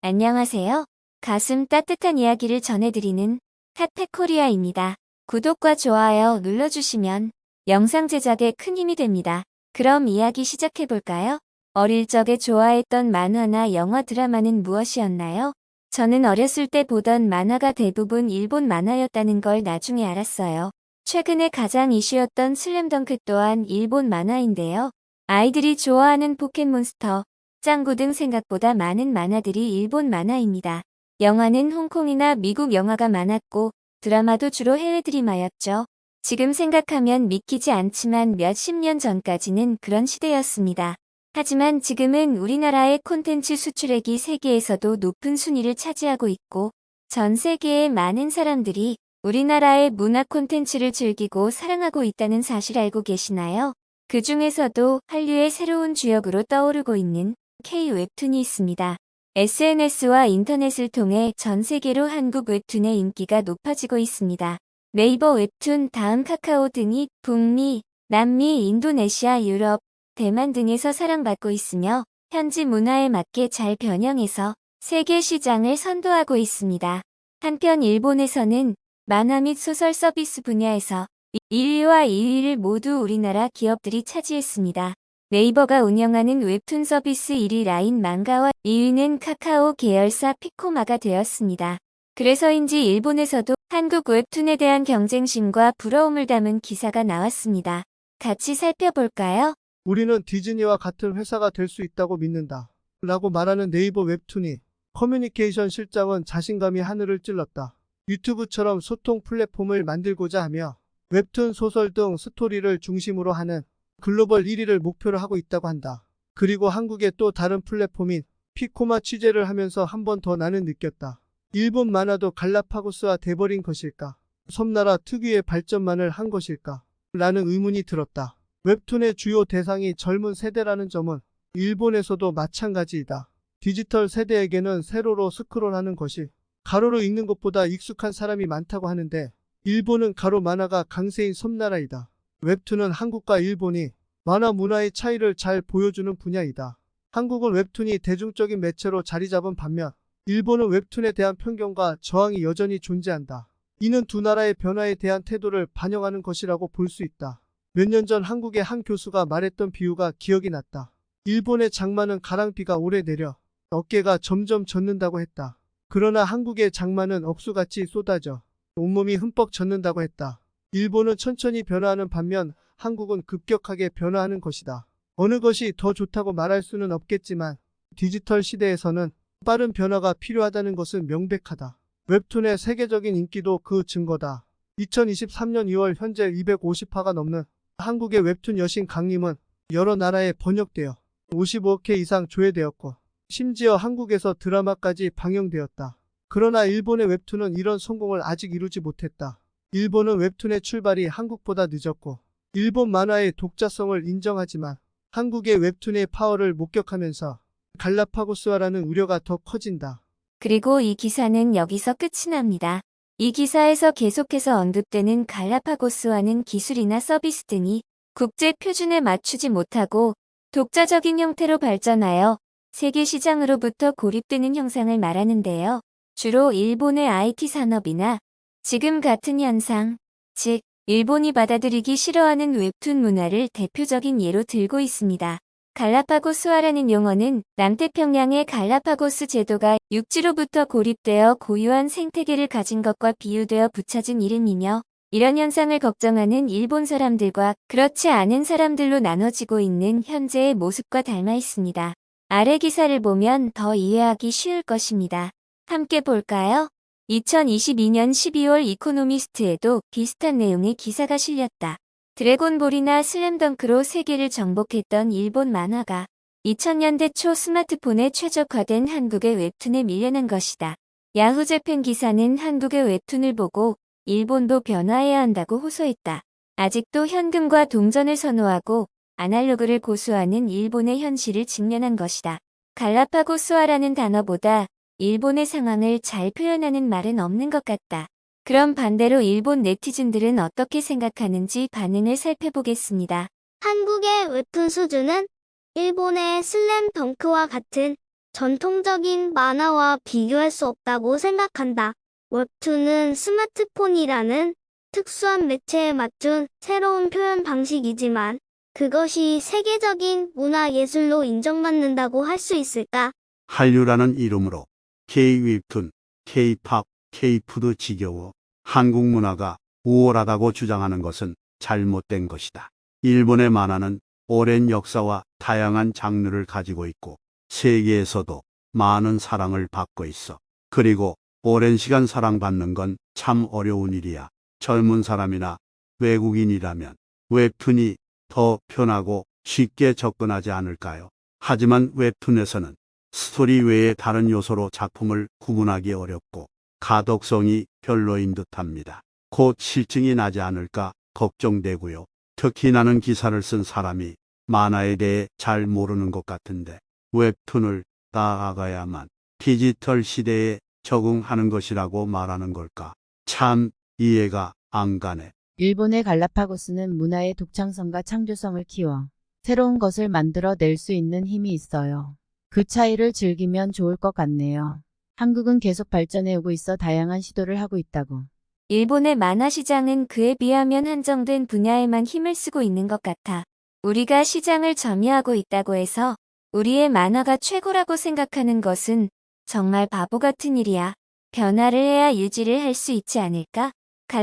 안녕하세요. 가슴 따뜻한 이야기를 전해드리는 카페코리아입니다. 구독과 좋아요 눌러주시면 영상 제작에 큰 힘이 됩니다. 그럼 이야기 시작해볼까요? 어릴 적에 좋아했던 만화나 영화 드라마는 무엇이었나요? 저는 어렸을 때 보던 만화가 대부분 일본 만화였다는 걸 나중에 알았어요. 최근에 가장 이슈였던 슬램덩크 또한 일본 만화인데요. 아이들이 좋아하는 포켓몬스터, 짱구 등 생각보다 많은 만화들이 일본 만화입니다. 영화는 홍콩이나 미국 영화가 많았고 드라마도 주로 해외 드라마였죠. 지금 생각하면 믿기지 않지만 몇십 년 전까지는 그런 시대였습니다. 하지만 지금은 우리나라의 콘텐츠 수출액이 세계에서도 높은 순위를 차지하고 있고 전 세계의 많은 사람들이 우리나라의 문화 콘텐츠를 즐기고 사랑하고 있다는 사실 알고 계시나요? 그 중에서도 한류의 새로운 주역으로 떠오르고 있는 K-웹툰이 있습니다. SNS와 인터넷을 통해 전 세계로 한국 웹툰의 인기가 높아지고 있습니다. 네이버 웹툰 다음 카카오 등이 북미, 남미, 인도네시아, 유럽, 대만 등에서 사랑받고 있으며 현지 문화에 맞게 잘 변형해서 세계 시장을 선도하고 있습니다. 한편 일본에서는 만화 및 소설 서비스 분야에서 1위와 2위를 모두 우리나라 기업들이 차지했습니다. 네이버가 운영하는 웹툰 서비스 1위 라인 망가와 2위는 카카오 계열사 피코마가 되었습니다. 그래서인지 일본에서도 한국 웹툰에 대한 경쟁심과 부러움을 담은 기사가 나왔습니다. 같이 살펴볼까요? 우리는 디즈니와 같은 회사가 될 수 있다고 믿는다. 라고 말하는 네이버 웹툰이 커뮤니케이션 실장은 자신감이 하늘을 찔렀다. 유튜브처럼 소통 플랫폼을 만들고자 하며 웹툰 소설 등 스토리를 중심으로 하는 글로벌 1위를 목표로 하고 있다고 한다. 그리고 한국의 또 다른 플랫폼인 피코마 취재를 하면서 한 번 더 나는 느꼈다. 일본 만화도 갈라파고스화 돼버린 것일까? 섬나라 특유의 발전만을 한 것일까? 라는 의문이 들었다. 웹툰의 주요 대상이 젊은 세대라는 점은 일본에서도 마찬가지이다. 디지털 세대에게는 세로로 스크롤하는 것이 가로로 읽는 것보다 익숙한 사람이 많다고 하는데 일본은 가로 만화가 강세인 섬나라이다. 웹툰은 한국과 일본이 만화 문화의 차이를 잘 보여주는 분야이다. 한국은 웹툰이 대중적인 매체로 자리 잡은 반면 일본은 웹툰에 대한 편견과 저항이 여전히 존재한다. 이는 두 나라의 변화에 대한 태도를 반영하는 것이라고 볼 수 있다. 몇 년 전 한국의 한 교수가 말했던 비유가 기억이 났다. 일본의 장마는 가랑비가 오래 내려 어깨가 점점 젖는다고 했다. 그러나 한국의 장마는 억수같이 쏟아져 온몸이 흠뻑 젖는다고 했다. 일본은 천천히 변화하는 반면 한국은 급격하게 변화하는 것이다. 어느 것이 더 좋다고 말할 수는 없겠지만 디지털 시대에서는 빠른 변화가 필요하다는 것은 명백하다. 웹툰의 세계적인 인기도 그 증거다. 2023년 2월 현재 250화가 넘는 한국의 웹툰 여신 강림은 여러 나라에 번역되어 55억 회 이상 조회되었고 심지어 한국에서 드라마까지 방영되었다. 그러나 일본의 웹툰은 이런 성공을 아직 이루지 못했다. 일본은 웹툰의 출발이 한국보다 늦었고 일본 만화의 독자성을 인정하지만 한국의 웹툰의 파워를 목격하면서 갈라파고스화라는 우려가 더 커진다. 그리고 이 기사는 여기서 끝이 납니다. 이 기사에서 계속해서 언급되는 갈라파고스화는 기술이나 서비스 등이 국제 표준에 맞추지 못하고 독자적인 형태로 발전하여 세계 시장으로부터 고립되는 형상을 말하는데요. 주로 일본의 IT 산업이나 지금 같은 현상, 즉 일본이 받아들이기 싫어하는 웹툰 문화를 대표적인 예로 들고 있습니다. 갈라파고스화라는 용어는 남태평양의 갈라파고스 제도가 육지로부터 고립되어 고유한 생태계를 가진 것과 비유되어 붙여진 이름이며 이런 현상을 걱정하는 일본 사람들과 그렇지 않은 사람들로 나눠지고 있는 현재의 모습과 닮아 있습니다. 아래 기사를 보면 더 이해하기 쉬울 것입니다. 함께 볼까요? 2022년 12월 이코노미스트에도 비슷한 내용의 기사가 실렸다. 드래곤볼이나 슬램덩크로 세계를 정복했던 일본 만화가 2000년대 초 스마트폰에 최적화된 한국의 웹툰에 밀려난 것이다. 야후재팬 기사는 한국의 웹툰을 보고 일본도 변화해야 한다고 호소했다. 아직도 현금과 동전을 선호하고 아날로그를 고수하는 일본의 현실을 직면한 것이다. 갈라파고스화라는 단어보다 일본의 상황을 잘 표현하는 말은 없는 것 같다. 그럼 반대로 일본 네티즌들은 어떻게 생각하는지 반응을 살펴보겠습니다. 한국의 웹툰 수준은 일본의 슬램덩크와 같은 전통적인 만화와 비교할 수 없다고 생각한다. 웹툰은 스마트폰이라는 특수한 매체에 맞춘 새로운 표현 방식이지만 그것이 세계적인 문화예술로 인정받는다고 할 수 있을까? 한류라는 이름으로 K-웹툰, K-팝, K-푸드 지겨워 한국 문화가 우월하다고 주장하는 것은 잘못된 것이다. 일본의 만화는 오랜 역사와 다양한 장르를 가지고 있고 세계에서도 많은 사랑을 받고 있어. 그리고 오랜 시간 사랑받는 건 참 어려운 일이야. 젊은 사람이나 외국인이라면 웹툰이 더 편하고 쉽게 접근하지 않을까요? 하지만 웹툰에서는 스토리 외에 다른 요소로 작품을 구분하기 어렵고 가독성이 별로인 듯합니다. 곧 실증이 나지 않을까 걱정되고요. 특히 나는 기사를 쓴 사람이 만화에 대해 잘 모르는 것 같은데 웹툰을 따라가야만 디지털 시대에 적응하는 것이라고 말하는 걸까? 참 이해가 안 가네. 일본의 갈라파고스는 문화의 독창성과 창조성을 키워 새로운 것을 만들어 낼 수 있는 힘이 있어요. 그 차이를 즐기면 좋을 것 같네요. 한국은 계속 발전해 오고 있어 다양한 시도를 하고 있다고. 일본의 만화 시장은 그에 비하면 한정된 분야에만 힘을 쓰고 있는 것 같아. 우리가 시장을 점유하고 있다고 해서 우리의 만화가 최고라고 생각하는 것은 정말 바보 같은 일이야. 변화를 해야 유지를 할 수 있지 않을까?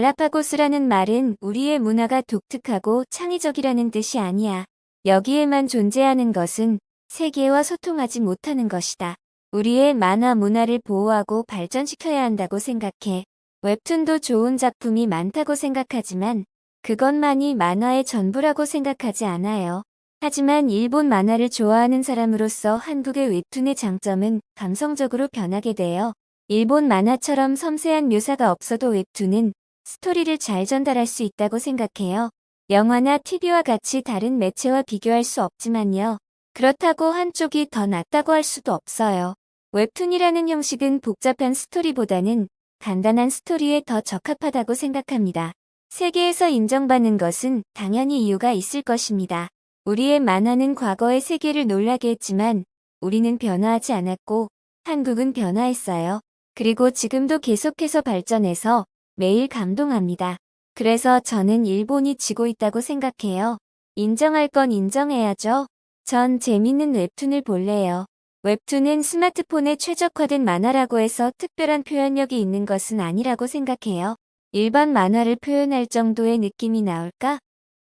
갈라파고스라는 말은 우리의 문화가 독특하고 창의적이라는 뜻이 아니야. 여기에만 존재하는 것은 세계와 소통하지 못하는 것이다. 우리의 만화 문화를 보호하고 발전시켜야 한다고 생각해. 웹툰도 좋은 작품이 많다고 생각하지만 그것만이 만화의 전부라고 생각하지 않아요. 하지만 일본 만화를 좋아하는 사람으로서 한국의 웹툰의 장점은 감성적으로 변하게 돼요. 일본 만화처럼 섬세한 묘사가 없어도 웹툰은 스토리를 잘 전달할 수 있다고 생각해요. 영화나 TV와 같이 다른 매체와 비교할 수 없지만요. 그렇다고 한쪽이 더 낫다고 할 수도 없어요. 웹툰이라는 형식은 복잡한 스토리보다는 간단한 스토리에 더 적합하다고 생각합니다. 세계에서 인정받는 것은 당연히 이유가 있을 것입니다. 우리의 만화는 과거의 세계를 놀라게 했지만 우리는 변화하지 않았고 한국은 변화했어요. 그리고 지금도 계속해서 발전해서 매일 감동합니다. 그래서 저는 일본이 지고 있다고 생각해요. 인정할 건 인정해야죠. 전 재밌는 웹툰을 볼래요. 웹툰은 스마트폰에 최적화된 만화라고 해서 특별한 표현력이 있는 것은 아니라고 생각해요. 일반 만화를 표현할 정도의 느낌이 나올까?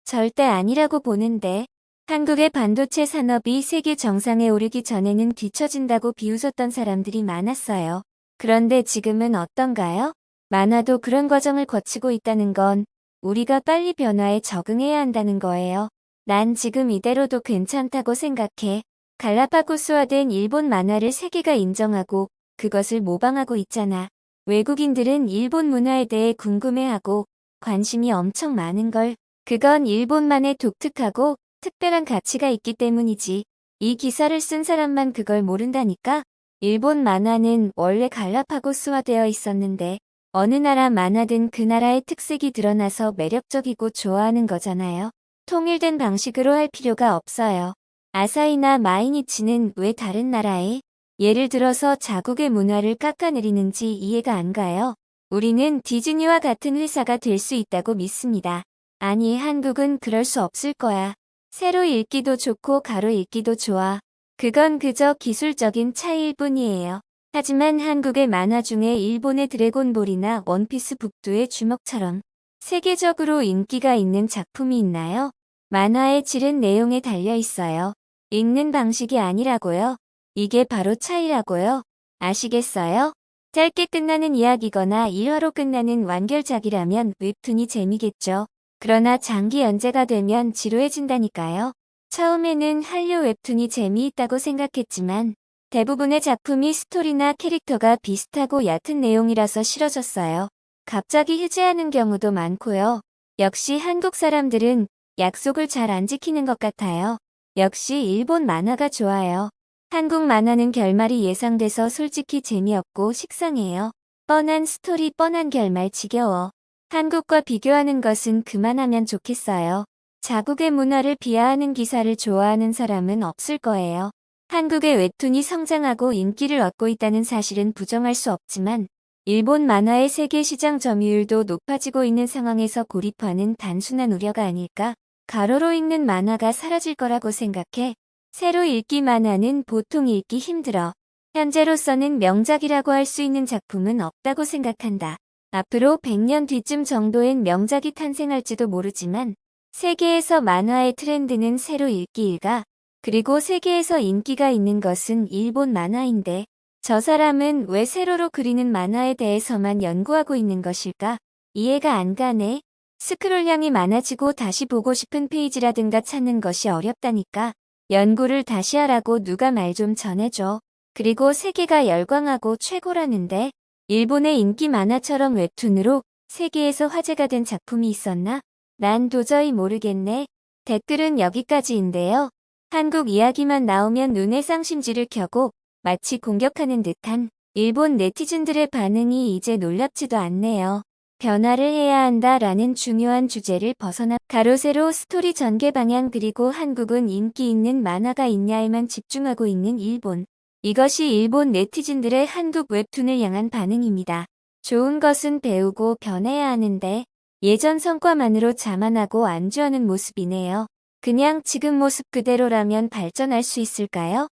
절대 아니라고 보는데. 한국의 반도체 산업이 세계 정상에 오르기 전에는 뒤처진다고 비웃었던 사람들이 많았어요. 그런데 지금은 어떤가요? 만화도 그런 과정을 거치고 있다는 건 우리가 빨리 변화에 적응해야 한다는 거예요. 난 지금 이대로도 괜찮다고 생각해. 갈라파고스화된 일본 만화를 세계가 인정하고 그것을 모방하고 있잖아. 외국인들은 일본 문화에 대해 궁금해하고 관심이 엄청 많은걸. 그건 일본만의 독특하고 특별한 가치가 있기 때문이지. 이 기사를 쓴 사람만 그걸 모른다니까? 일본 만화는 원래 갈라파고스화되어 있었는데 어느 나라 만화든 그 나라의 특색이 드러나서 매력적이고 좋아하는 거잖아요. 통일된 방식으로 할 필요가 없어요. 아사히나 마이니치는 왜 다른 나라에? 예를 들어서 자국의 문화를 깎아내리는지 이해가 안 가요. 우리는 디즈니와 같은 회사가 될 수 있다고 믿습니다. 아니, 한국은 그럴 수 없을 거야. 세로 읽기도 좋고 가로 읽기도 좋아. 그건 그저 기술적인 차이일 뿐이에요. 하지만 한국의 만화 중에 일본의 드래곤볼이나 원피스 북두의 주먹처럼 세계적으로 인기가 있는 작품이 있나요? 만화의 질은 내용에 달려 있어요. 읽는 방식이 아니라고요. 이게 바로 차이라고요. 아시겠어요? 짧게 끝나는 이야기거나 1화로 끝나는 완결작이라면 웹툰이 재미겠죠. 그러나 장기 연재가 되면 지루해진다니까요. 처음에는 한류 웹툰이 재미있다고 생각했지만 대부분의 작품이 스토리나 캐릭터가 비슷하고 얕은 내용이라서 싫어졌어요. 갑자기 휴지하는 경우도 많고요. 역시 한국 사람들은 약속을 잘 안 지키는 것 같아요. 역시 일본 만화가 좋아요. 한국 만화는 결말이 예상돼서 솔직히 재미없고 식상해요. 뻔한 스토리, 뻔한 결말 지겨워. 한국과 비교하는 것은 그만하면 좋겠어요. 자국의 문화를 비하하는 기사를 좋아하는 사람은 없을 거예요. 한국의 웹툰이 성장하고 인기를 얻고 있다는 사실은 부정할 수 없지만 일본 만화의 세계 시장 점유율도 높아지고 있는 상황에서 고립화는 단순한 우려가 아닐까? 가로로 읽는 만화가 사라질 거라고 생각해. 새로 읽기 만화는 보통 읽기 힘들어. 현재로서는 명작이라고 할 수 있는 작품은 없다고 생각한다. 앞으로 100년 뒤쯤 정도엔 명작이 탄생할지도 모르지만 세계에서 만화의 트렌드는 새로 읽기 일가. 그리고 세계에서 인기가 있는 것은 일본 만화인데 저 사람은 왜 세로로 그리는 만화에 대해서만 연구하고 있는 것일까? 이해가 안 가네. 스크롤량이 많아지고 다시 보고 싶은 페이지라든가 찾는 것이 어렵다니까. 연구를 다시 하라고 누가 말 좀 전해줘. 그리고 세계가 열광하고 최고라는데 일본의 인기 만화처럼 웹툰으로 세계에서 화제가 된 작품이 있었나? 난 도저히 모르겠네. 댓글은 여기까지인데요. 한국 이야기만 나오면 눈에 쌍심지를 켜고 마치 공격하는 듯한 일본 네티즌들의 반응이 이제 놀랍지도 않네요. 변화를 해야 한다라는 중요한 주제를 벗어나 가로세로 스토리 전개 방향 그리고 한국은 인기 있는 만화가 있냐에만 집중하고 있는 일본. 이것이 일본 네티즌들의 한국 웹툰을 향한 반응입니다. 좋은 것은 배우고 변해야 하는데 예전 성과만으로 자만하고 안주하는 모습이네요. 그냥 지금 모습 그대로라면 발전할 수 있을까요?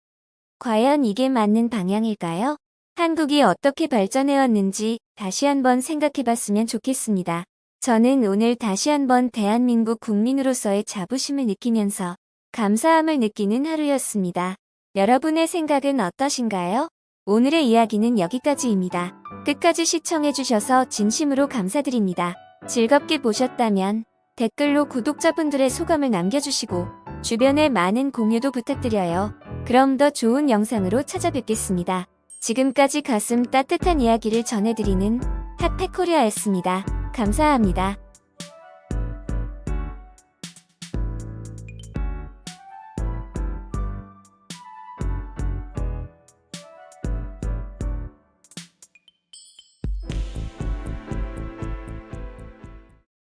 과연 이게 맞는 방향일까요? 한국이 어떻게 발전해왔는지 다시 한번 생각해봤으면 좋겠습니다. 저는 오늘 다시 한번 대한민국 국민으로서의 자부심을 느끼면서 감사함을 느끼는 하루였습니다. 여러분의 생각은 어떠신가요? 오늘의 이야기는 여기까지입니다. 끝까지 시청해주셔서 진심으로 감사드립니다. 즐겁게 보셨다면 댓글로 구독자분들의 소감을 남겨주시고 주변에 많은 공유도 부탁드려요. 그럼 더 좋은 영상으로 찾아뵙겠습니다. 지금까지 가슴 따뜻한 이야기를 전해드리는 핫팩코리아였습니다. 감사합니다.